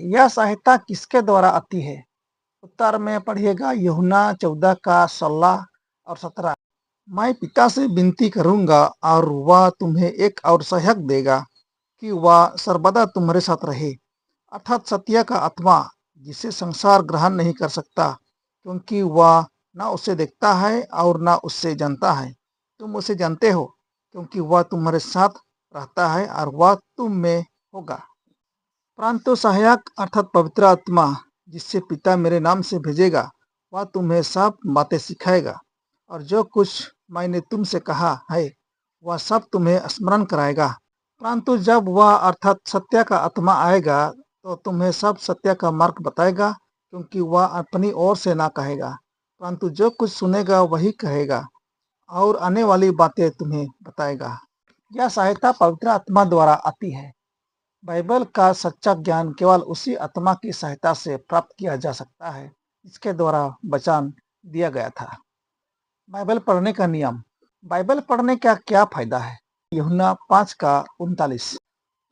यह सहायता किसके द्वारा आती है? उत्तर में पढ़िएगा यूहन्ना 14 का 16 और 17। मैं पिता से विनती करूंगा और वह तुम्हें एक और सहायक देगा कि वह सर्वदा तुम्हारे साथ रहे, अर्थात सत्य का आत्मा, जिसे संसार ग्रहण नहीं कर सकता क्योंकि वह न उसे देखता है और न उससे जानता है। तुम उसे जानते हो क्योंकि वह तुम्हारे साथ रहता है और वह तुम में होगा। परंतु सहायक अर्थात पवित्र आत्मा, जिससे पिता मेरे नाम से भेजेगा, वह तुम्हें सब बातें सिखाएगा और जो कुछ मैंने तुमसे कहा है वह सब तुम्हें स्मरण कराएगा। परंतु जब वह अर्थात सत्य का आत्मा आएगा तो तुम्हें सब सत्य का मार्ग बताएगा, क्योंकि वह अपनी ओर से ना कहेगा, परंतु जो कुछ सुनेगा वही कहेगा और आने वाली बातें तुम्हें बताएगा। यह सहायता पवित्र आत्मा द्वारा आती है। बाइबल का सच्चा ज्ञान केवल उसी आत्मा की सहायता से प्राप्त किया जा सकता है जिसके द्वारा वचन दिया गया था। बाइबल पढ़ने का नियम। बाइबल पढ़ने का क्या फायदा है? यूहन्ना 5 का 39।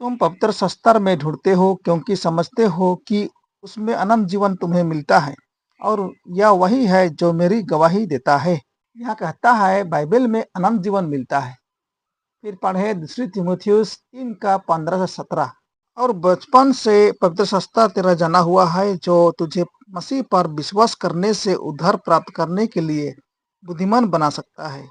तुम पवित्र शास्त्र में ढूंढते हो क्योंकि समझते हो कि उसमें अनंत जीवन तुम्हें मिलता है, और यह वही है जो मेरी गवाही देता है। यह कहता है बाइबल में अनंत जीवन मिलता है। फिर पढ़े दूसरी तीमुथियुस 3 का 15 से 17। और बचपन से पवित्र शास्त्र तेरा जाना हुआ है, जो तुझे मसीह पर विश्वास करने से उद्धार प्राप्त करने के लिए बुद्धिमान बना सकता है।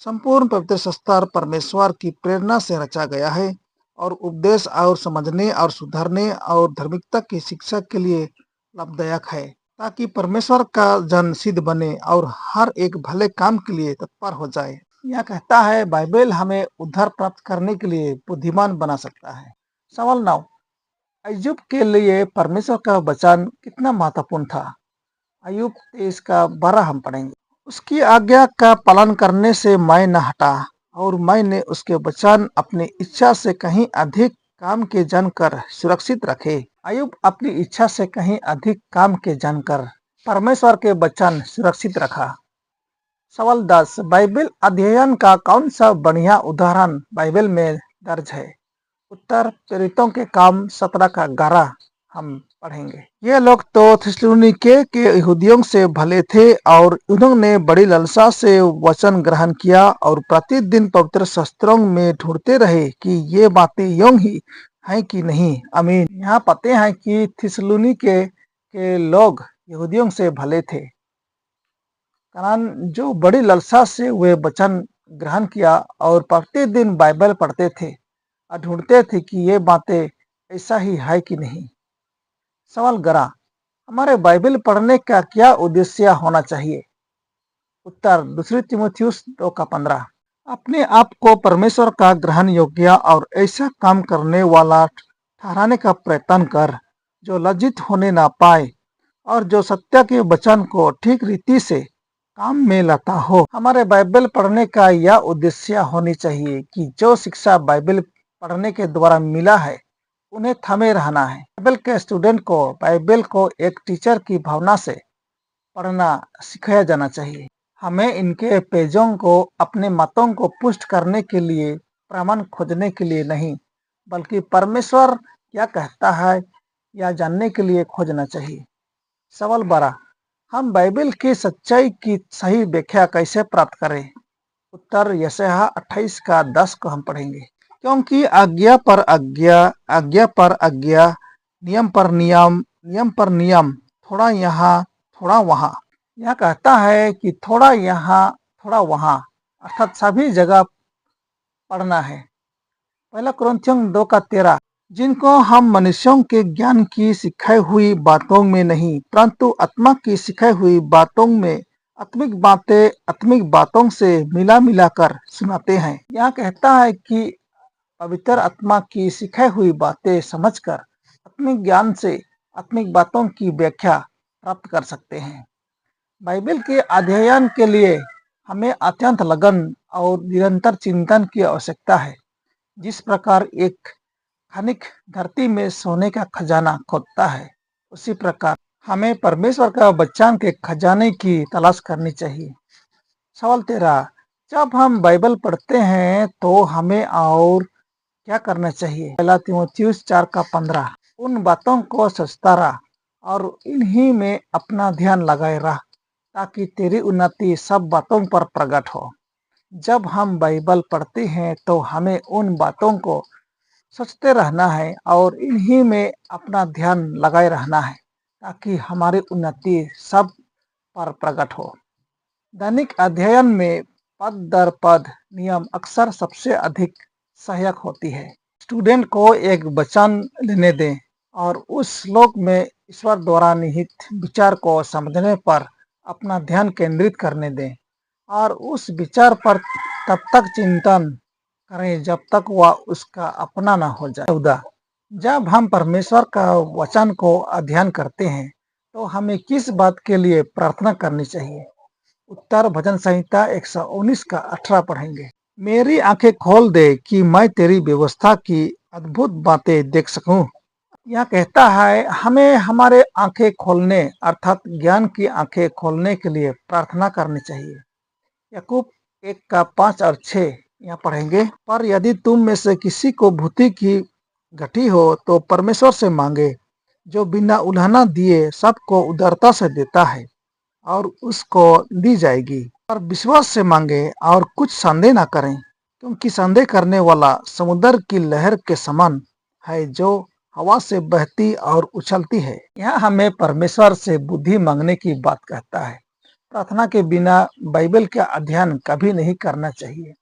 संपूर्ण पवित्र शास्त्र परमेश्वर की प्रेरणा से रचा गया है और उपदेश और समझने और सुधारने और धार्मिकता की शिक्षा के लिए लाभदायक है, ताकि परमेश्वर का जन सिद्ध बने और हर एक भले काम के लिए तत्पर हो जाए। यह कहता है बाइबल हमें उद्धार प्राप्त करने के लिए बुद्धिमान बना सकता है। सवाल 9। अय्यूब के लिए परमेश्वर का वचन कितना महत्वपूर्ण था? अय्यूब 23 का 12 हम पढ़ेंगे। उसकी आज्ञा का पालन करने से मैं न हटा और मैंने उसके वचन अपनी इच्छा से कहीं अधिक काम के जानकर सुरक्षित रखे। अय्यूब अपनी इच्छा से कहीं अधिक काम के जानकर परमेश्वर के वचन सुरक्षित रखा। सवाल 10। बाइबल अध्ययन का कौन सा बढ़िया उदाहरण बाइबल में दर्ज है? उत्तर प्रेरितों के काम 17 का 11 हम पढ़ेंगे। ये लोग तो थिस्सलुनीके के यहूदियों से भले थे और उन्होंने बड़ी लालसा से वचन ग्रहण किया और प्रतिदिन पवित्र शास्त्रों में ढूंढते रहे कि ये बातें यों ही हैं कि नहीं। आमीन। यहाँ पाते हैं कि थिस्सलुनीके के लोग यहूदियों से भले थे, कारण जो बड़ी लालसा से वे वचन ग्रहण किया और प्रतिदिन बाइबल पढ़ते थे और ढूंढते थे कि ये बातें ऐसा ही है कि नहीं। सवाल 11। हमारे बाइबल पढ़ने का क्या उद्देश्य होना चाहिए? उत्तर दूसरी तीमुथियुस 2 का 15। अपने आप को परमेश्वर का ग्रहण योग्य और ऐसा काम करने वाला ठहराने का प्रयत्न कर जो लज्जित होने ना पाए और जो सत्य के वचन को ठीक रीति से काम में लाता हो। हमारे बाइबल पढ़ने का यह उद्देश्य होनी चाहिए कि जो शिक्षा बाइबल पढ़ने के द्वारा मिला है उन्हें थमे रहना है। बाइबल के स्टूडेंट को बाइबल को एक टीचर की भावना से पढ़ना सिखाया जाना चाहिए। हमें इनके पेजों को अपने मतों को पुष्ट करने के लिए, प्रमाण खोजने के लिए नहीं, बल्कि परमेश्वर क्या कहता है या जानने के लिए खोजना चाहिए। सवाल 12। हम बाइबल की सच्चाई की सही व्याख्या कैसे प्राप्त करें? उत्तर यशायाह 28 का 10 को हम पढ़ेंगे। क्योंकि आज्ञा पर आज्ञा, आज्ञा पर आज्ञा, नियम पर नियम, नियम पर नियम, थोड़ा यहाँ थोड़ा वहाँ। यह कहता है कि थोड़ा यहाँ थोड़ा वहाँ, अर्थात सभी जगह पढ़ना है। पहला कुरिन्थियों 2 का 13। जिनको हम मनुष्यों के ज्ञान की सिखाई हुई बातों में नहीं, परंतु आत्मा की सिखाई हुई बातों में आत्मिक बातों से मिला मिलाकर सुनाते हैं। यह कहता है कि पवित्र आत्मा की सिखाई हुई बातें समझकर आत्मिक ज्ञान से आत्मिक बातों की व्याख्या प्राप्त कर सकते हैं। बाइबल के अध्ययन के लिए हमें अत्यंत लगन और निरंतर चिंतन की आवश्यकता है। जिस प्रकार एक खनिक धरती में सोने का खजाना खोदता है, उसी प्रकार हमें परमेश्वर का वचन के खजाने की तलाश करनी चाहिए। सवाल 13। जब हम बाइबल पढ़ते हैं तो हमें और क्या करना चाहिए? पहला तीमुथियुस 4 का 15। उन बातों को सोचता रहा और इन्हीं में अपना ध्यान लगाए रहा, ताकि तेरी उन्नति सब बातों पर प्रकट हो। जब हम बाइबल पढ़ते हैं तो हमें उन बातों को सोचते रहना है और इन्हीं में अपना ध्यान लगाए रहना है, ताकि हमारी उन्नति सब पर प्रकट हो। दैनिक अध्ययन में पद दर पद नियम अक्सर सबसे अधिक सहायक होती है। स्टूडेंट को एक वचन लेने दें और उस श्लोक में ईश्वर द्वारा निहित विचार को समझने पर अपना ध्यान केंद्रित करने दें और उस विचार पर तब तक चिंतन करें जब तक वह उसका अपना न हो जाए। 14, जब हम परमेश्वर का वचन को अध्ययन करते हैं तो हमें किस बात के लिए प्रार्थना करनी चाहिए? उत्तर भजन संहिता 119 का 18 पढ़ेंगे। मेरी आंखें खोल दे कि मैं तेरी व्यवस्था की अद्भुत बातें देख सकूं। यह कहता है हमें हमारे आंखें खोलने अर्थात ज्ञान की आंखें खोलने के लिए प्रार्थना करनी चाहिए। याकूब 1 का 5 और 6 यहाँ पढ़ेंगे। पर यदि तुम में से किसी को बुद्धि की घटी हो तो परमेश्वर से मांगे, जो बिना उलाहना दिए सबको उदारता से देता है और उसको दी जाएगी। और विश्वास से मांगे और कुछ संदेह न करें, क्योंकि संदेह करने वाला समुद्र की लहर के समान है, जो हवा से बहती और उछलती है। यहाँ हमें परमेश्वर से बुद्धि मांगने की बात कहता है। प्रार्थना के बिना बाइबल का अध्ययन कभी नहीं करना चाहिए।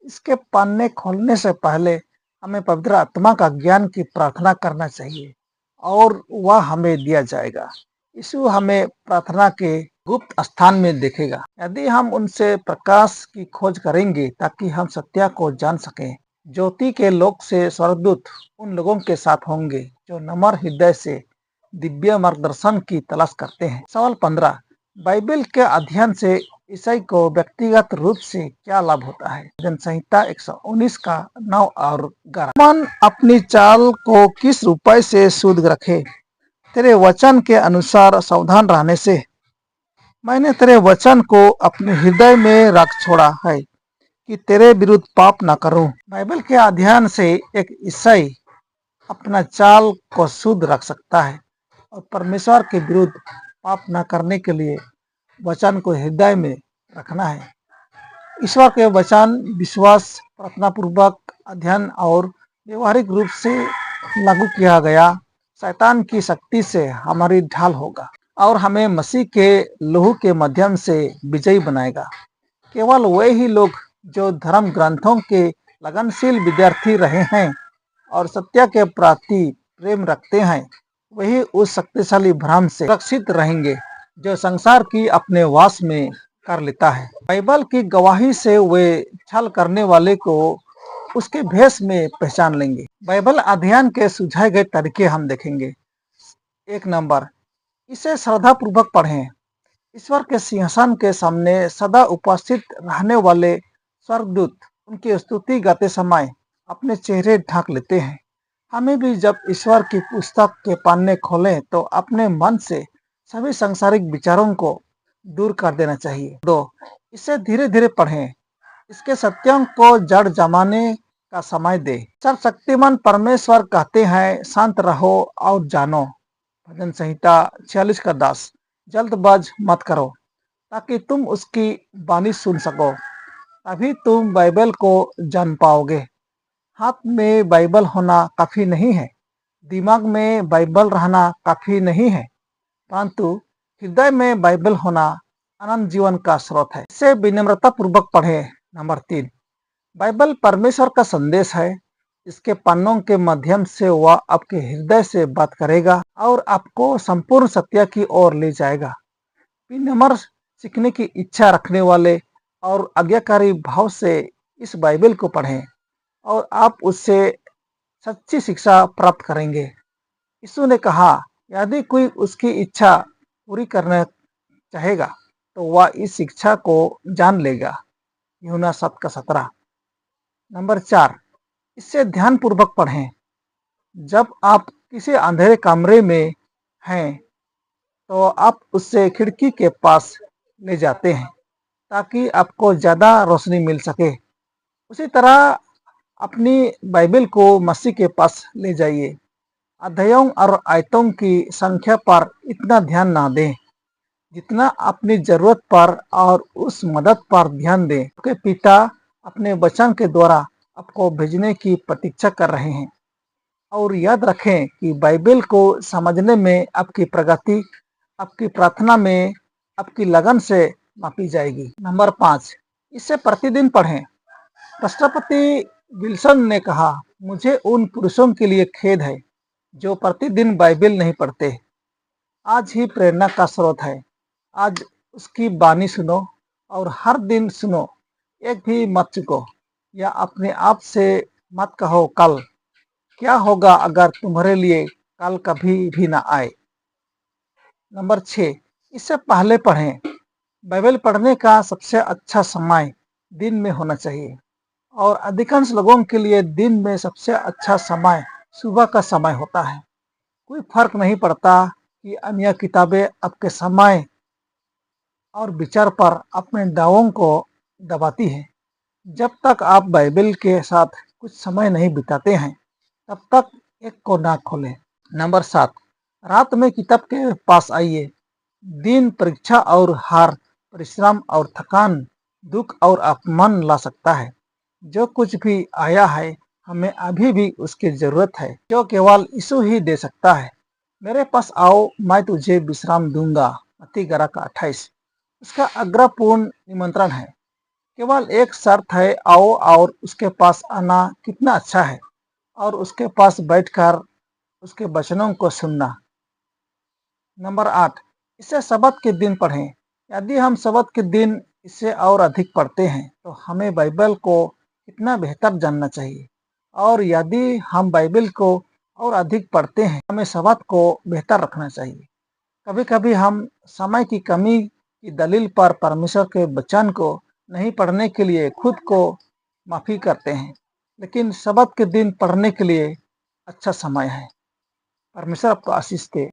इसके पन्ने खोलने से पहले हमें पवित्र आत्मा का ज्ञान की प्रार्थना करना चाहिए और वह हमें दिया जाएगा। यीशु हमें प्रार्थना के गुप्त स्थान में देखेगा। यदि हम उनसे प्रकाश की खोज करेंगे ताकि हम सत्य को जान सकें, ज्योति के लोक से स्वर्गदूत उन लोगों के साथ होंगे जो नम्र हृदय से दिव्य मार्गदर्शन की तलाश करते हैं। सवाल 15, बाइबल के अध्ययन से ईसाई को व्यक्तिगत रूप से क्या लाभ होता है? भजन संहिता 119 का 9 और 11। मन अपनी चाल को किस उपाय से शुद्ध रखे? तेरे वचन के अनुसार सावधान रहने से। मैंने तेरे वचन को अपने हृदय में रख छोड़ा है कि तेरे विरुद्ध पाप न करूं। बाइबल के अध्ययन से एक ईसाई अपना चाल को शुद्ध रख सकता है और परमेश्वर के विरुद्ध पाप न करने के लिए वचन को हृदय में रखना है। ईश्वर के वचन विश्वास, प्रार्थना पूर्वक अध्ययन और व्यवहारिक रूप से लागू किया गया शैतान की शक्ति से हमारी ढाल होगा और हमें मसीह के लहू के माध्यम से विजयी बनाएगा। केवल वे ही लोग जो धर्म ग्रंथों के लगनशील विद्यार्थी रहे हैं और सत्य के प्रति प्रेम रखते हैं, वही उस शक्तिशाली भ्रम से सुरक्षित रहेंगे जो संसार की अपने वास में कर लेता है। बाइबल की गवाही से वे छल करने वाले को उसके भेष में पहचान लेंगे। बाइबल अध्ययन के सुझाए गए तरीके हम देखेंगे। 1 नंबर, इसे श्रद्धा पूर्वक पढ़ें। ईश्वर के सिंहासन के सामने सदा उपस्थित रहने वाले स्वर्गदूत उनकी स्तुति गाते समय अपने चेहरे ढक लेते हैं। हमें भी जब ईश्वर की पुस्तक के पन्ने खोलें तो अपने मन से सभी सांसारिक विचारों को दूर कर देना चाहिए। 2, इसे धीरे धीरे पढ़ें। इसके सत्यों को जड़ जमाने का समय दे। सर्वशक्तिमान परमेश्वर कहते हैं, शांत रहो और जानो। भजन संहिता 46 का 10। जल्दबाज मत करो ताकि तुम उसकी वाणी सुन सको, तभी तुम बाइबल को जान पाओगे। हाथ में बाइबल होना काफी नहीं है, दिमाग में बाइबल रहना काफी नहीं है, परंतु हृदय में बाइबल होना अनंत जीवन का स्रोत है। इसे विनम्रता पूर्वक पढ़ें। नंबर 3, बाइबल परमेश्वर का संदेश है। इसके पन्नों के माध्यम से वह आपके हृदय से बात करेगा और आपको संपूर्ण सत्य की ओर ले जाएगा। विनम्र, सीखने की इच्छा रखने वाले और आज्ञाकारी भाव से इस बाइबल को पढ़ें और आप उससे सच्ची शिक्षा प्राप्त करेंगे। यीशु ने कहा, यदि कोई उसकी इच्छा पूरी करना चाहेगा तो वह इस शिक्षा को जान लेगा। यूहन्ना 7 का 17। नंबर 4, इससे ध्यान पूर्वक पढ़ें। जब आप किसी अंधेरे कमरे में हैं तो आप उससे खिड़की के पास ले जाते हैं ताकि आपको ज्यादा रोशनी मिल सके। उसी तरह अपनी बाइबल को मसीह के पास ले जाइए अध्यायों और आयतों की संख्या पर इतना ध्यान ना दें जितना अपनी जरूरत पर और उस मदद पर ध्यान दें। आपके पिता अपने वचन के द्वारा आपको भेजने की प्रतीक्षा कर रहे हैं। और याद रखें कि बाइबल को समझने में आपकी प्रगति आपकी प्रार्थना में आपकी लगन से मापी जाएगी। नंबर 5, इसे प्रतिदिन पढ़ें। राष्ट्रपति विल्सन ने कहा, मुझे उन पुरुषों के लिए खेद है जो प्रतिदिन बाइबल नहीं पढ़ते। आज ही प्रेरणा का स्रोत है। आज उसकी बानी सुनो और हर दिन सुनो, एक भी मत चुको या अपने आप से मत कहो कल क्या होगा अगर तुम्हारे लिए कल कभी भी ना आए। नंबर 6, इससे पहले पढ़ें। बाइबल पढ़ने का सबसे अच्छा समय दिन में होना चाहिए और अधिकांश लोगों के लिए दिन में सबसे अच्छा समय सुबह का समय होता है। कोई फर्क नहीं पड़ता कि अन्य किताबें आपके समय और विचार पर अपने दावों को दबाती हैं। जब तक आप बाइबल के साथ कुछ समय नहीं बिताते हैं तब तक एक को ना खोलें। नंबर 7, रात में किताब के पास आइए। दिन परीक्षा और हार, परिश्रम और थकान, दुख और अपमान ला सकता है। जो कुछ भी आया है हमें अभी भी उसकी जरूरत है जो केवल यीशु ही दे सकता है। मेरे पास आओ, मैं तुझे विश्राम दूंगा। मत्ती 11:28। इसका आग्रहपूर्ण निमंत्रण है। केवल एक शर्त है, आओ और उसके पास आना कितना अच्छा है और उसके पास बैठकर उसके वचनों को सुनना। नंबर 8, इसे सबत के दिन पढ़ें। यदि हम सबत के दिन इसे और अधिक पढ़ते हैं तो हमें बाइबल को कितना बेहतर जानना चाहिए। और यदि हम बाइबल को और अधिक पढ़ते हैं हमें सबत को बेहतर रखना चाहिए। कभी कभी हम समय की कमी की दलील पर परमेश्वर के वचन को नहीं पढ़ने के लिए खुद को माफी करते हैं, लेकिन सबत के दिन पढ़ने के लिए अच्छा समय है। परमेश्वर आपको आशीष दे।